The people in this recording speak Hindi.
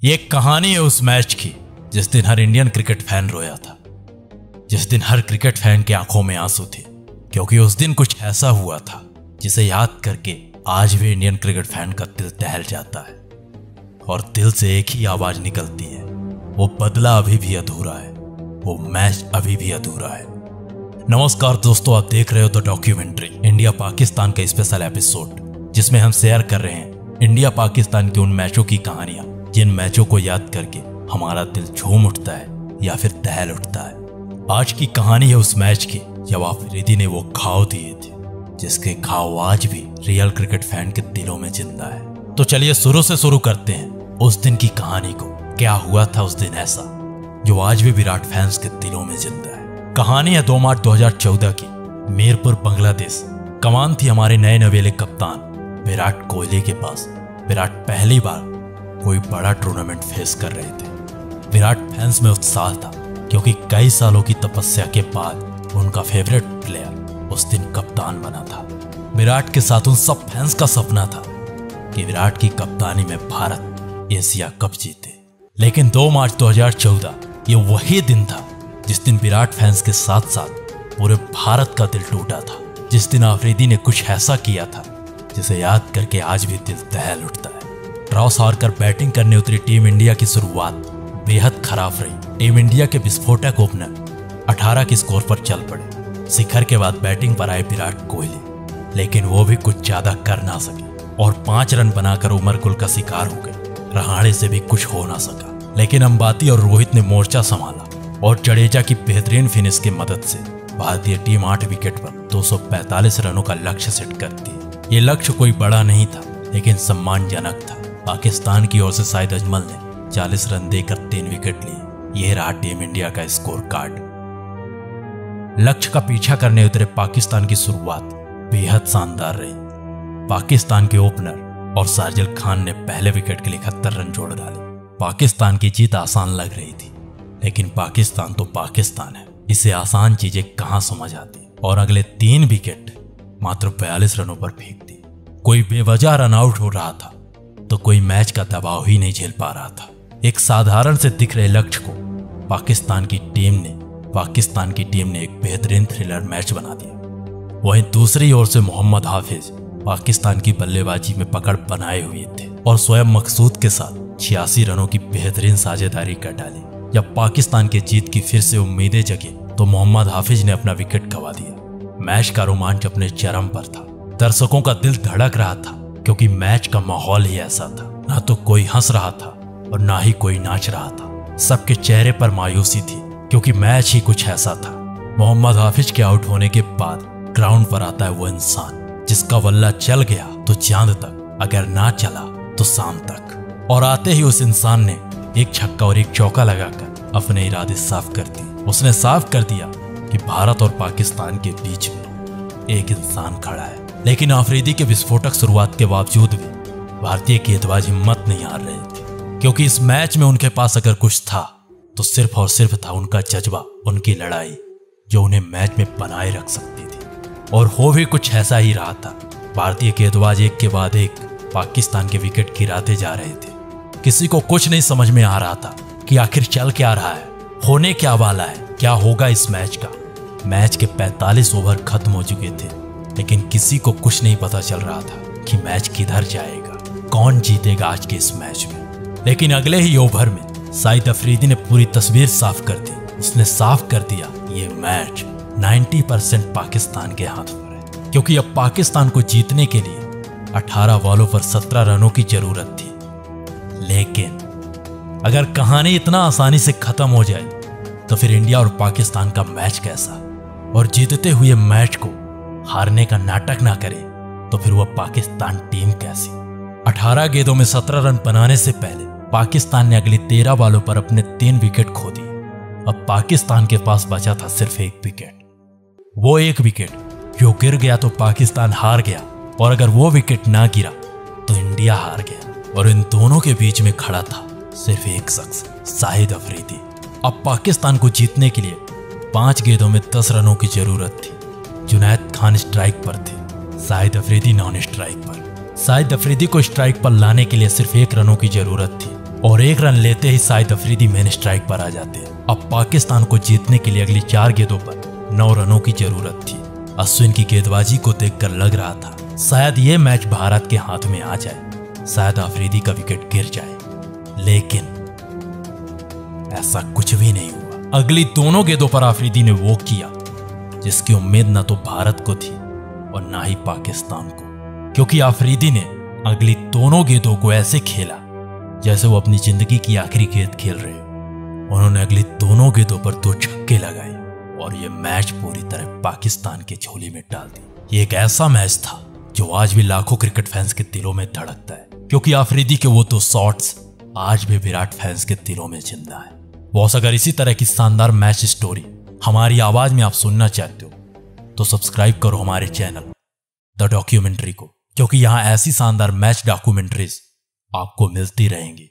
ये एक कहानी है उस मैच की जिस दिन हर इंडियन क्रिकेट फैन रोया था, जिस दिन हर क्रिकेट फैन की आंखों में आंसू थे, क्योंकि उस दिन कुछ ऐसा हुआ था जिसे याद करके आज भी इंडियन क्रिकेट फैन का दिल दहल जाता है और दिल से एक ही आवाज निकलती है, वो बदला अभी भी अधूरा है, वो मैच अभी भी अधूरा है। नमस्कार दोस्तों, आप देख रहे हो द डॉक्यूमेंट्री इंडिया पाकिस्तान का स्पेशल एपिसोड, जिसमें हम शेयर कर रहे हैं इंडिया पाकिस्तान के उन मैचों की कहानियां जिन मैचों को याद करके हमारा दिल झूम उठता है या फिर दहल उठता है। आज की कहानी है उस मैच की जब अफरीदी ने वो घाव दिए थे, जिसके घाव आज भी रियल क्रिकेट फैन के दिलों में जिंदा है। तो चलिए शुरू से शुरू करते हैं उस दिन की कहानी को। क्या हुआ था उस दिन ऐसा जो आज भी विराट फैंस के दिलों में जिंदा है। कहानी है 2 मार्च 2014 की, मीरपुर बांग्लादेश। कमान थी हमारे नए नवेले कप्तान विराट कोहली के पास। विराट पहली बार कोई बड़ा टूर्नामेंट फेस कर रहे थे। विराट फैंस में उत्साह था क्योंकि कई सालों की तपस्या के बाद उनका फेवरेट प्लेयर उस दिन कप्तान बना था। विराट के साथ उन सब फैंस का सपना था कि विराट की कप्तानी में भारत एशिया कप जीते। लेकिन 2 मार्च 2014 ये वही दिन था जिस दिन विराट फैंस के साथ साथ पूरे भारत का दिल टूटा था। जिस दिन अफरीदी ने कुछ ऐसा किया था जिसे याद करके आज भी दिल दहल उठता है। टॉस हारकर बैटिंग करने उतरी टीम इंडिया की शुरुआत बेहद खराब रही। टीम इंडिया के विस्फोटक ओपनर 18 के स्कोर पर चल पड़े। शिखर के बाद बैटिंग पर आए विराट कोहली, लेकिन वो भी कुछ ज्यादा कर ना सके और 5 रन बनाकर उमर गुल का शिकार हो गए। रहाणे से भी कुछ हो ना सका, लेकिन अंबाती और रोहित ने मोर्चा संभाला और जडेजा की बेहतरीन फिनिश की मदद से भारतीय टीम 8 विकेट पर 245 रनों का लक्ष्य सेट करती है। ये लक्ष्य कोई बड़ा नहीं था, लेकिन सम्मानजनक था। पाकिस्तान की ओर से शाहिद अजमल ने 40 रन देकर 3 विकेट लिए। यह रहा टीम इंडिया का स्कोर कार्ड। लक्ष्य का पीछा करने उतरे पाकिस्तान की शुरुआत बेहद शानदार रही। पाकिस्तान के ओपनर और शार्जिल खान ने पहले विकेट के लिए 71 रन जोड़ डाले। पाकिस्तान की जीत आसान लग रही थी, लेकिन पाकिस्तान तो पाकिस्तान है, इसे आसान चीजें कहां समझ आती। और अगले 3 विकेट मात्र 42 रनों पर फेंक दी। कोई बेवजह रन आउट हो रहा था तो कोई मैच का दबाव ही नहीं झेल पा रहा था। एक साधारण से दिख रहे लक्ष्य को पाकिस्तान की टीम ने एक बेहतरीन थ्रिलर मैच बना दिया। वहीं दूसरी ओर से मोहम्मद हाफिज पाकिस्तान की बल्लेबाजी में पकड़ बनाए हुए थे और स्वयं मकसूद के साथ 86 रनों की बेहतरीन साझेदारी कर डाली। जब पाकिस्तान की जीत की फिर से उम्मीदें जगी तो मोहम्मद हाफिज ने अपना विकेट गंवा दिया। मैच का रोमांच अपने चरम पर था। दर्शकों का दिल धड़क रहा था क्योंकि मैच का माहौल ही ऐसा था। ना तो कोई हंस रहा था और ना ही कोई नाच रहा था। सबके चेहरे पर मायूसी थी क्योंकि मैच ही कुछ ऐसा था। मोहम्मद हाफिज के आउट होने के बाद ग्राउंड पर आता है वो इंसान जिसका बल्ला चल गया तो चांद तक, अगर ना चला तो शाम तक। और आते ही उस इंसान ने एक छक्का और एक चौका लगाकर अपने इरादे साफ कर दिए। उसने साफ कर दिया कि भारत और पाकिस्तान के बीच में एक इंसान खड़ा है। लेकिन अफरीदी के विस्फोटक शुरुआत के बावजूद भी भारतीय गेंदबाज हिम्मत नहीं हार रहे थे, क्योंकि इस मैच में उनके पास अगर कुछ था तो सिर्फ और सिर्फ था उनका जज्बा, उनकी लड़ाई, जो उन्हें मैच में बनाए रख सकती थी। और हो भी कुछ ऐसा ही रहा था। भारतीय गेंदबाज एक के बाद एक पाकिस्तान के विकेट गिराते जा रहे थे। किसी को कुछ नहीं समझ में आ रहा था कि आखिर चल क्या रहा है, होने क्या वाला है, क्या होगा इस मैच का। मैच के 45 ओवर खत्म हो चुके थे, लेकिन किसी को कुछ नहीं पता चल रहा था कि मैच किधर जाएगा, कौन जीतेगा आज के इस मैच में। लेकिन अगले ही ओवर में शाहिद अफरीदी ने पूरी तस्वीर साफ कर दी। उसने साफ कर दिया ये मैच 90% पाकिस्तान के हाथ पर है, क्योंकि अब पाकिस्तान को जीतने के लिए 18 बॉलों पर 17 रनों की जरूरत थी। लेकिन अगर कहानी इतना आसानी से खत्म हो जाए तो फिर इंडिया और पाकिस्तान का मैच कैसा, और जीतते हुए मैच को हारने का नाटक ना करे तो फिर वह पाकिस्तान टीम कैसी। 18 गेंदों में 17 रन बनाने से पहले पाकिस्तान ने अगली 13 बॉलों पर अपने 3 विकेट खो दिए। अब पाकिस्तान के पास बचा था सिर्फ 1 विकेट। वो 1 विकेट जो गिर गया तो पाकिस्तान हार गया, और अगर वो विकेट ना गिरा तो इंडिया हार गया। और इन दोनों के बीच में खड़ा था सिर्फ एक शख्स, शाहिद अफरीदी। अब पाकिस्तान को जीतने के लिए 5 गेंदों में 10 रनों की जरूरत थी। जुनैद खान स्ट्राइक पर थे, शाहिद अफरीदी नॉन स्ट्राइक पर। शाहिद अफरीदी को स्ट्राइक पर लाने के लिए सिर्फ 1 रनों की जरूरत थी। और 1 रन लेते ही शाहिद अफरीदी मेन स्ट्राइक पर आ जाते। अब पाकिस्तान को जीतने के लिए अगली 4 गेंदों पर 9 रनों की जरूरत थी। अश्विन की गेंदबाजी को देखकर लग रहा था शायद ये मैच भारत के हाथ में आ जाए, शायद अफरीदी का विकेट गिर जाए, लेकिन ऐसा कुछ भी नहीं हुआ। अगली दोनों गेंदों पर अफरीदी ने वो किया जिसकी उम्मीद न तो भारत को थी और ना ही पाकिस्तान को, क्योंकि अफरीदी ने अगली दोनों गेंदों को ऐसे खेला जैसे वो अपनी जिंदगी की आखिरी गेंद खेल रहे हो। उन्होंने अगली दोनों गेंदों पर 2 छक्के लगाए और ये मैच पूरी तरह पाकिस्तान के झोली में डाल दी। ये एक ऐसा मैच था जो आज भी लाखों क्रिकेट फैंस के दिलों में धड़कता है, क्योंकि अफरीदी के वो 2 शॉट्स आज भी विराट फैंस के दिलों में जिंदा है। बॉस, अगर इसी तरह की शानदार मैच स्टोरी हमारी आवाज में आप सुनना चाहते हो तो सब्सक्राइब करो हमारे चैनल द डॉक्यूमेंट्री को, क्योंकि यहां ऐसी शानदार मैच डॉक्यूमेंट्रीज आपको मिलती रहेंगी।